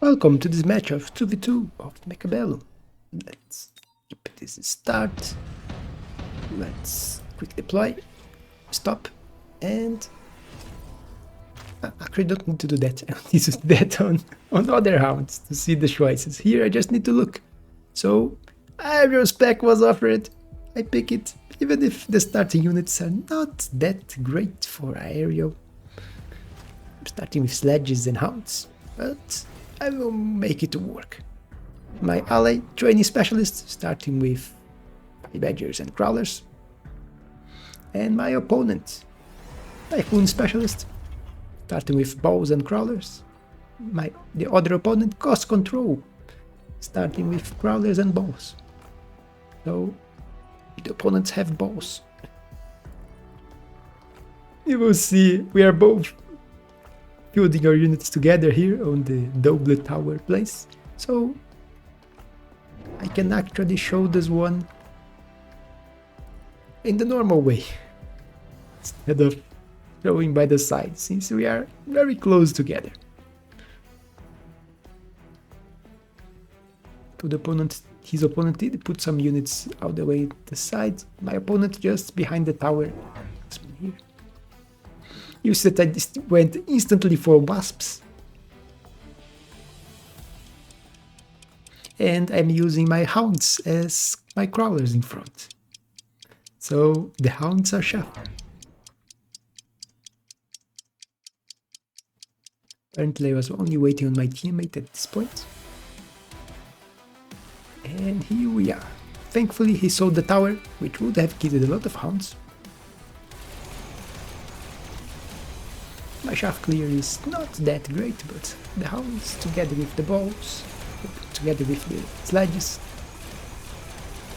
Welcome to this match of 2v2 of Mechabellum. Let's keep this start. Let's quick deploy, stop, and I actually don't need to do that. I need to do that on other hounds to see the choices. Here I just need to look. So aerial spec was offered. I pick it, even if the starting units are not that great for aerial. I'm starting with sledges and hounds, but I will make it work. My ally training specialist starting with badgers and crawlers, and my opponent Phoon specialist starting with bows and crawlers. The other opponent cost control starting with crawlers and bows. So the opponents have bows. You will see we are both building our units together here on the double tower place, so I can actually show this one in the normal way instead of showing by the side, since we are very close together. His opponent did put some units out the way to the side. My opponent just behind the tower. Here. You see that I just went instantly for Wasps. And I'm using my hounds as my crawlers in front. So the hounds are shuffled. Apparently I was only waiting on my teammate at this point. And here we are. Thankfully he sold the tower, which would have killed a lot of hounds. My shaft clear is not that great, but the hounds together with the bows, together with the sledges,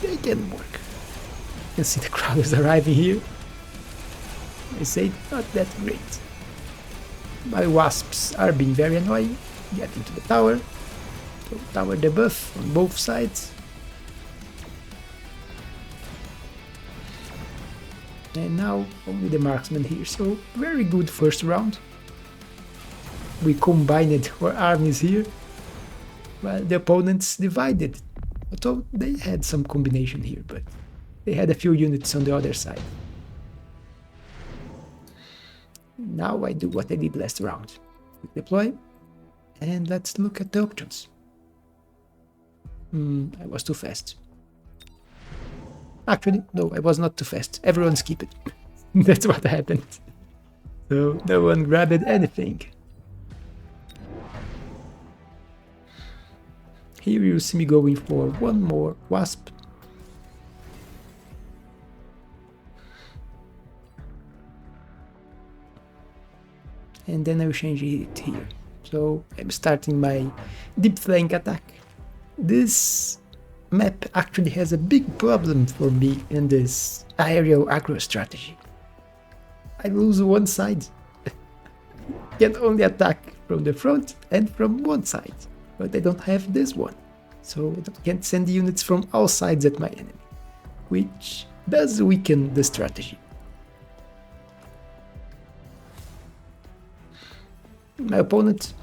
they can work. You can see the crawlers arriving here. I say not that great. My wasps are being very annoying. Get into the tower. So tower debuff on both sides. And now only the marksman here, so very good first round. We combined our armies here, while the opponents divided. Although they had some combination here, but they had a few units on the other side. Now I do what I did last round. Quick deploy, and let's look at the options. I was too fast. Actually, no, I was not too fast. Everyone skip it. That's what happened. So no one grabbed anything. Here you see me going for one more Wasp. And then I will change it here. So I'm starting my deep flank attack. This map actually has a big problem for me in this aerial aggro strategy. I lose one side. Can only attack from the front and from one side, but I don't have this one, so I can't send units from all sides at my enemy, which does weaken the strategy. My opponent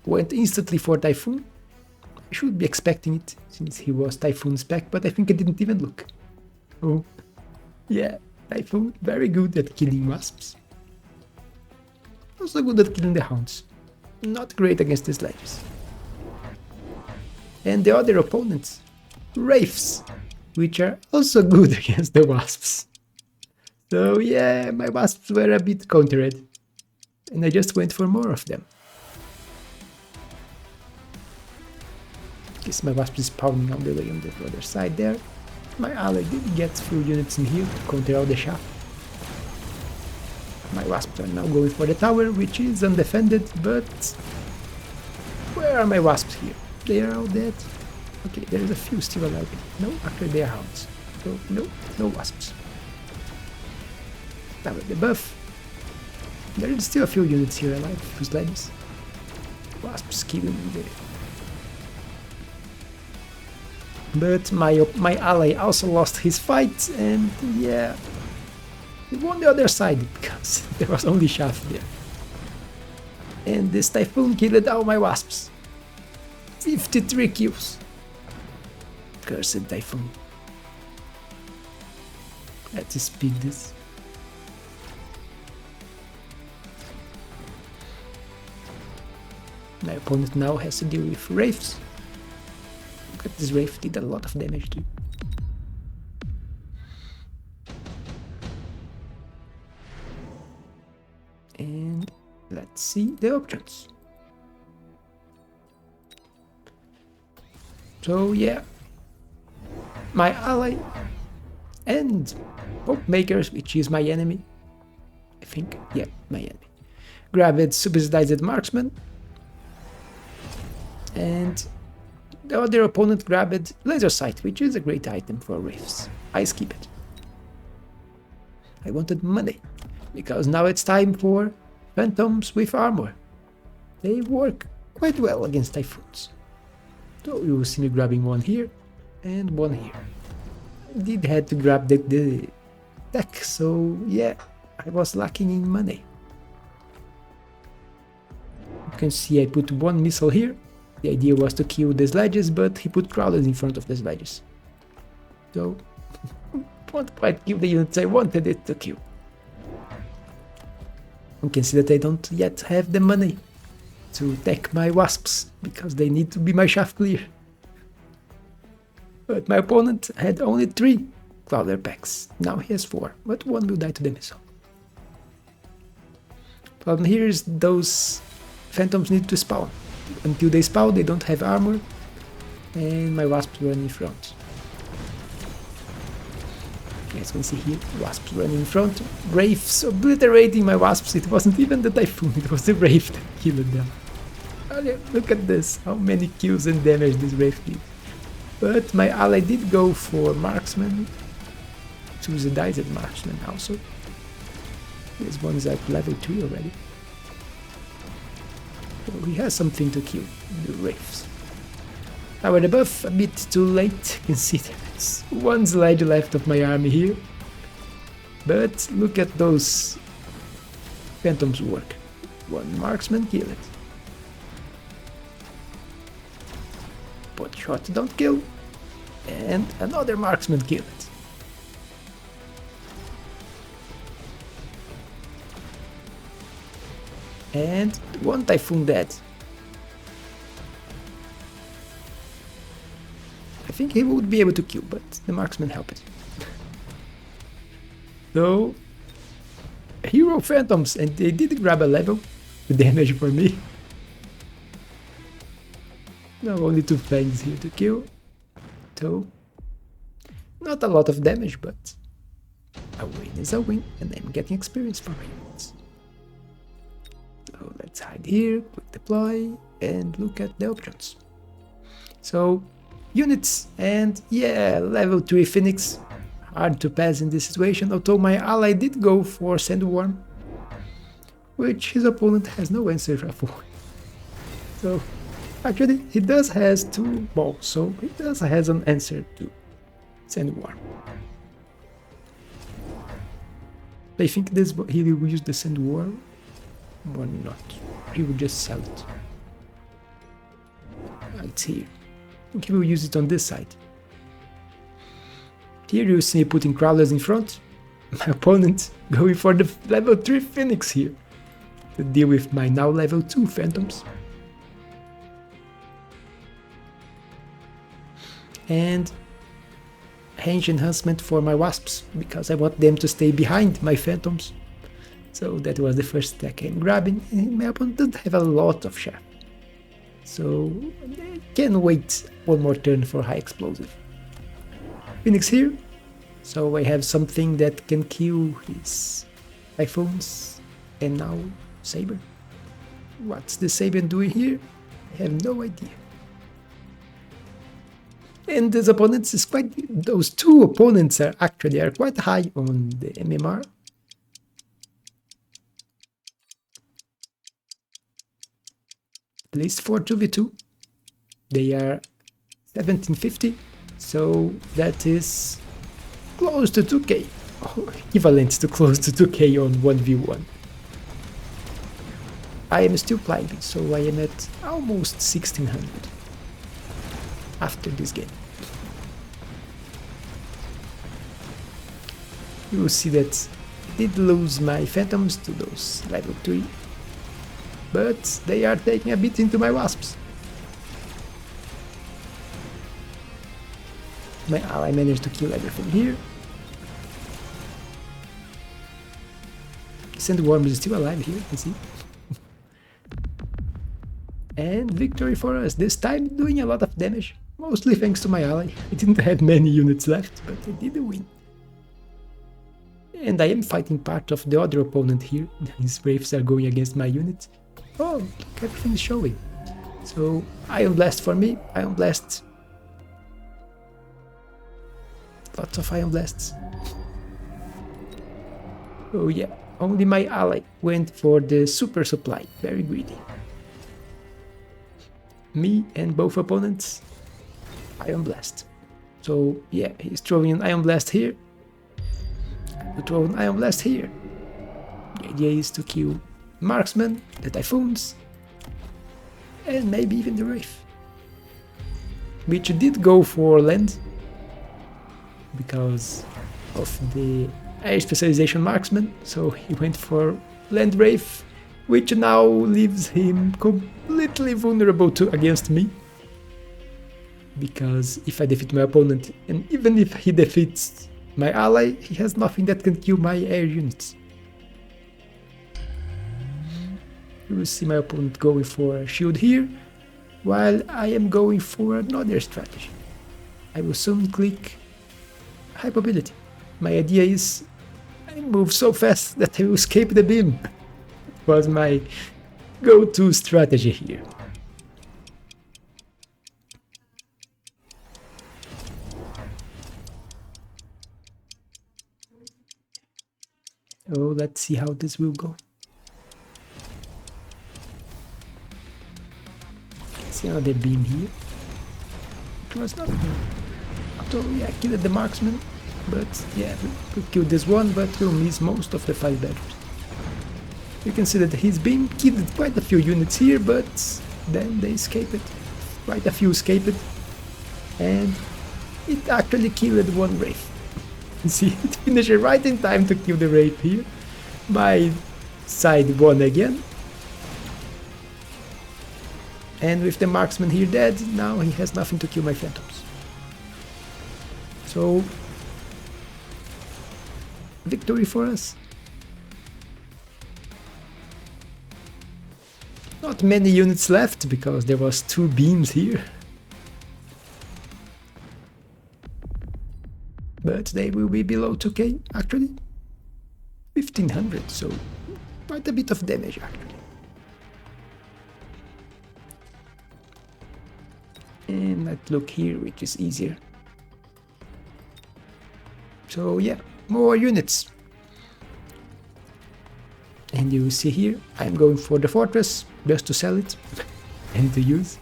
went instantly for Typhoon. I should be expecting it, since he was Typhoon spec, but I think I didn't even look. Oh, yeah, Typhoon, very good at killing wasps. Also good at killing the hounds. Not great against the sledges. And the other opponents, Wraiths, which are also good against the wasps. So yeah, my wasps were a bit countered, and I just went for more of them. Guess my wasp is spawning all the way on the other side there. My ally did get few units in here to counter all the shaft. My wasps are now going for the tower, which is undefended, but where are my wasps here? They are all dead. Okay, there is a few still alive. No, actually they are hounds. So no wasps. Tower debuff. There is still a few units here alive, few sledges. Wasps killing the. But my ally also lost his fight, and yeah, he won the other side because there was only shaft there. And this Typhoon killed all my wasps. 53 kills. Cursed Typhoon. Let's speed this. My opponent now has to deal with Wraiths. Look at this Wraith, did a lot of damage too. And let's see the options. So yeah, my ally and Hope Makers, which is my enemy, I think, yeah, my enemy, grabbed Subsidized Marksman, and the other opponent grabbed Laser Sight, which is a great item for Wraiths. I skip it. I wanted money, because now it's time for Phantoms with armor. They work quite well against Typhoons. So you will see me grabbing one here and one here. I did have to grab the deck, so yeah, I was lacking in money. You can see I put one missile here. The idea was to kill the sledges, but he put crawlers in front of the sledges. So, won't quite kill the units I wanted it to kill. You can see that I don't yet have the money to attack my Wasps, because they need to be my shaft clear. But my opponent had only 3 Crawler packs, now he has 4, but 1 will die to the missile. Problem here is those Phantoms need to spawn. Until they spawn, they don't have armor, and my Wasps run in front. You guys can see here, Wasps running in front, Wraiths obliterating my Wasps. It wasn't even the Typhoon, it was the Wraith that killed them. Look at this, how many kills and damage this Wraith did. But my ally did go for Marksman, Subsidized Marksman also. This one's at level 3 already. So he has something to kill, the Wraiths. Our debuff a bit too late, you can see there's one sledge left of my army here. But look at those Phantoms work. One Marksman, kill it. Pot shot, don't kill. And another Marksman, kill it. And one Typhoon dead. I think he would be able to kill, but the Marksman helped. So, Hero Phantoms, and they did grab a level, the damage for me. Now only 2 fangs here to kill. So, not a lot of damage, but a win is a win, and I'm getting experience for my units. So let's hide here, quick deploy, and look at the options. So, units, and yeah, level 3 Phoenix, hard to pass in this situation, although my ally did go for Sandworm, which his opponent has no answer for. So, actually, he does has 2 balls, so he does has an answer to Sandworm. I think this he will use the Sandworm or not. He will just sell it. It's here. I think he will use it on this side. Here you see me putting crawlers in front. My opponent going for the level 3 Phoenix here to deal with my now level 2 Phantoms. And range enhancement for my Wasps, because I want them to stay behind my Phantoms. So that was the first attack I'm grabbing, and my opponent doesn't have a lot of shaft. So I can wait one more turn for high explosive. Phoenix here, so I have something that can kill his Typhoons, and now Saber. What's the Saber doing here? I have no idea. And his opponents is quite, those 2 opponents are quite high on the MMR. At least for 2v2. They are 1750, so that is close to 2k, equivalent to close to 2k on 1v1. I am still climbing, so I am at almost 1600. after this game. You will see that I did lose my phantoms to those level 3, but they are taking a bit into my wasps. My ally managed to kill everything here. Sandworm is still alive here, you can see. And victory for us, this time doing a lot of damage, mostly thanks to my ally. I didn't have many units left, but I did win. And I am fighting part of the other opponent here. His waves are going against my unit. Oh, look, everything is showing. So, Ion Blast for me, Ion Blast. Lots of Ion Blasts. Oh yeah, only my ally went for the super supply, very greedy. Me and both opponents, Ion Blast. So yeah, he's throwing an Ion Blast here. I will throw an Ion Blast here. The idea is to kill Marksman, the Typhoons, and maybe even the Wraith. Which did go for land, because of the air specialization Marksman, so he went for Land Wraith, which now leaves him completely vulnerable against me. Because if I defeat my opponent, and even if he defeats my ally, he has nothing that can kill my air units. You will see my opponent going for a shield here, while I am going for another strategy. I will soon click High Mobility. My idea is I move so fast that I will escape the beam. It was my go-to strategy here. Oh, let's see how this will go. See another beam here. It was not good. So yeah, killed the marksman, but yeah, we killed this one, but we'll miss most of the 5 batteries. You can see that his beam killed quite a few units here, but then they escaped. Quite a few escaped, and it actually killed one Wraith. You see, it finished right in time to kill the Wraith here. My side won again. And with the marksman here dead, now he has nothing to kill my phantoms. So, victory for us. Not many units left, because there was 2 beams here. But they will be below 2k, actually. 1500, so quite a bit of damage, actually. And let's look here, which is easier. So yeah, more units. And you see here, I'm going for the fortress, just to sell it and to use.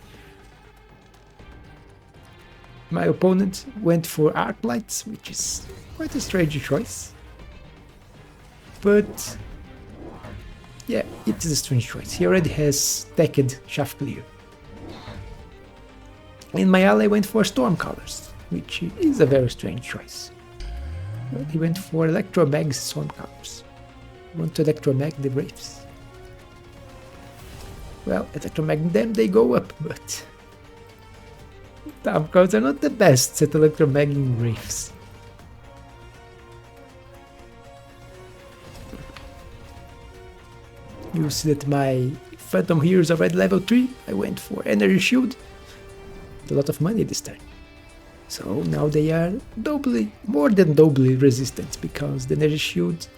My opponent went for arc lights, which is quite a strange choice. But yeah, it is a strange choice. He already has teched shaft clear. And my ally went for storm colors, which is a very strange choice. But he went for electromag storm colors. He want to electromag the Wraiths. Well, electromag them, they go up, but storm colors are not the best at electromagging Wraiths. You see that my Phantom here is already level 3. I went for energy shield. A lot of money this time. So now they are more than doubly resistant, because the energy shield,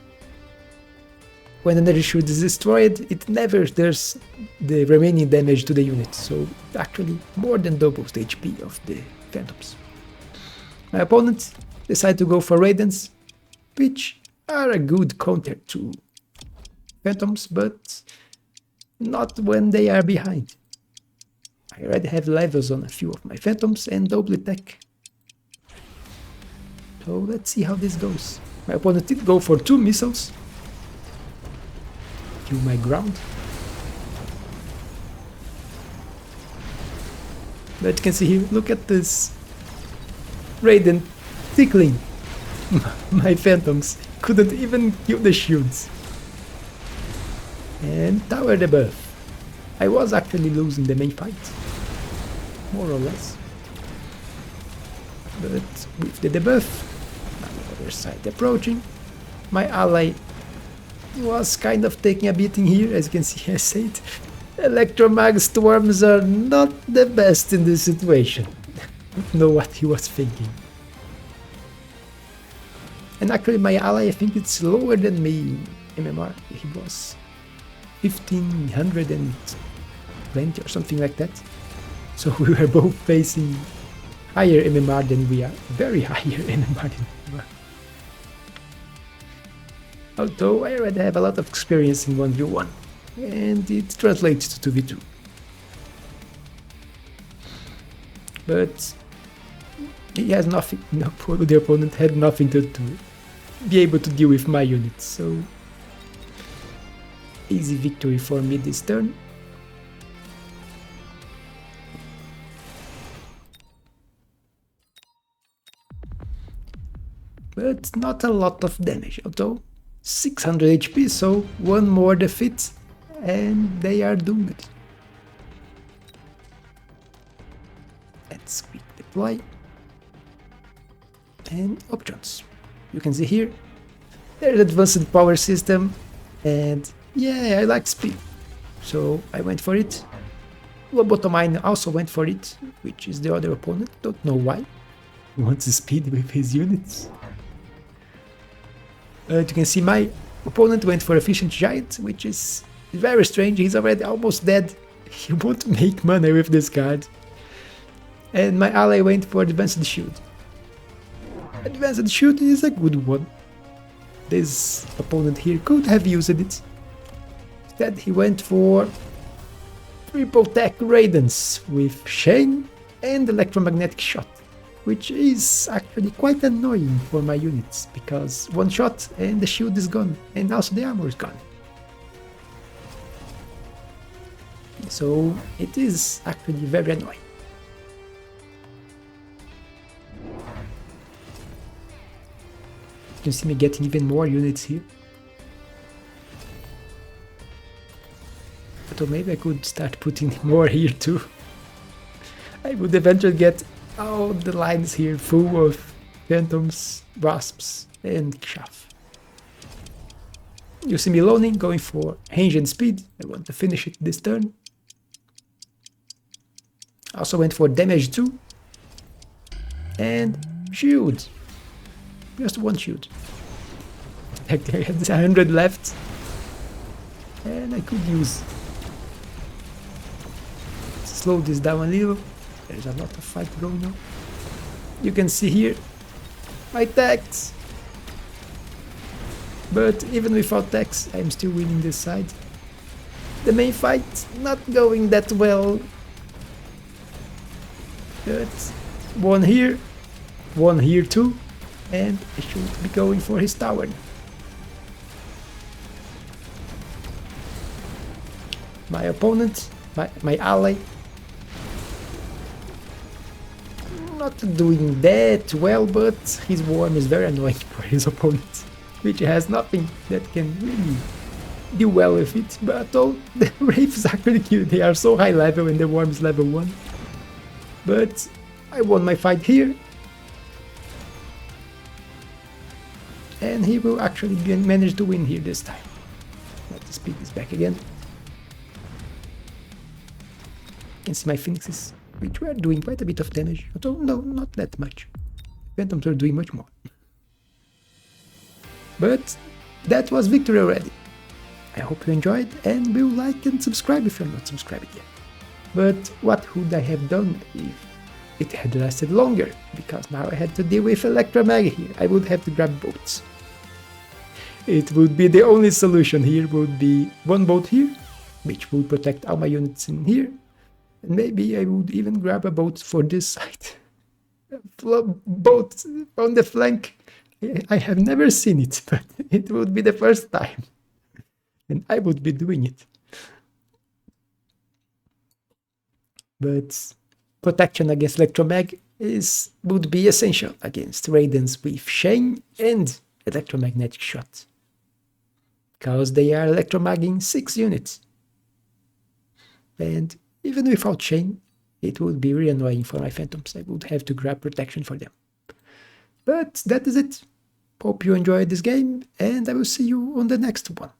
when the energy shield is destroyed, it never does the remaining damage to the unit, so actually more than doubles the HP of the Phantoms. My opponent decided to go for Raidens, which are a good counter to Phantoms, but not when they are behind. I already have levels on a few of my Phantoms and double tech. So let's see how this goes. My opponent did go for 2 missiles. Kill my ground. But you can see here, look at this Raiden tickling my phantoms. Couldn't even kill the shields. And tower debuff. I was actually losing the main fight, more or less. But with the debuff, on the other side approaching, my ally was kind of taking a beating here, as you can see. I said, Electromag storms are not the best in this situation. Don't know what he was thinking. And actually my ally, I think it's lower than me in MMR. He was 1520 or something like that. So we were both facing higher MMR than we are. Very higher MMR than we are. Although I already have a lot of experience in 1v1. And it translates to 2v2. But he has nothing, no, the opponent had nothing to be able to deal with my units, so easy victory for me this turn. But not a lot of damage, although 600 HP, so one more defeat and they are doomed. Let's quick deploy. And options. You can see here, there's advanced power system, and yeah, I like speed, so I went for it. Lobotomine also went for it, which is the other opponent, don't know why. He wants speed with his units. You can see my opponent went for Efficient Giant, which is very strange. He's already almost dead. He won't make mana with this card. And my ally went for Advanced Shield. Advanced Shield is a good one. This opponent here could have used it. Instead he went for Triple Tech Raidens with Shane and Electromagnetic Shot, which is actually quite annoying for my units, because one shot and the shield is gone, and also the armor is gone. So it is actually very annoying. You can see me getting even more units here. But maybe I could start putting more here too. I would eventually get all the lines here full of phantoms, wasps, and chaff. You see me loaning, going for range and speed. I want to finish it this turn. Also went for damage too. And shield. Just one shield. I had 100 left. And I could use. Slow this down a little. There's a lot of fight going on. You can see here my tax. But even without tax, I'm still winning this side. The main fight not going that well. But one here too. And I should be going for his tower. My opponent, my ally, not doing that well, but his worm is very annoying for his opponent, which has nothing that can really do well with it. But all the wraiths actually cute. They are so high level and the worm is level 1. But I won my fight here. And he will actually manage to win here this time. Let's speed this back again. You can see my phoenixes, which were doing quite a bit of damage, although no, not that much. Phantoms are doing much more. But that was victory already. I hope you enjoyed, and will like and subscribe if you're not subscribed yet. But what would I have done if it had lasted longer? Because now I had to deal with Electromag here. I would have to grab boats. It would be the only solution here, would be one boat here, which would protect all my units in here. And maybe I would even grab a boat for this side. A boat on the flank. I have never seen it, but it would be the first time. And I would be doing it. But protection against Electromag would be essential against Raidens with Chain and Electromagnetic Shot, because they are Electromagging 6 units. And even without Chain, it would be really annoying for my Phantoms. I would have to grab protection for them. But that is it. Hope you enjoyed this game, and I will see you on the next one.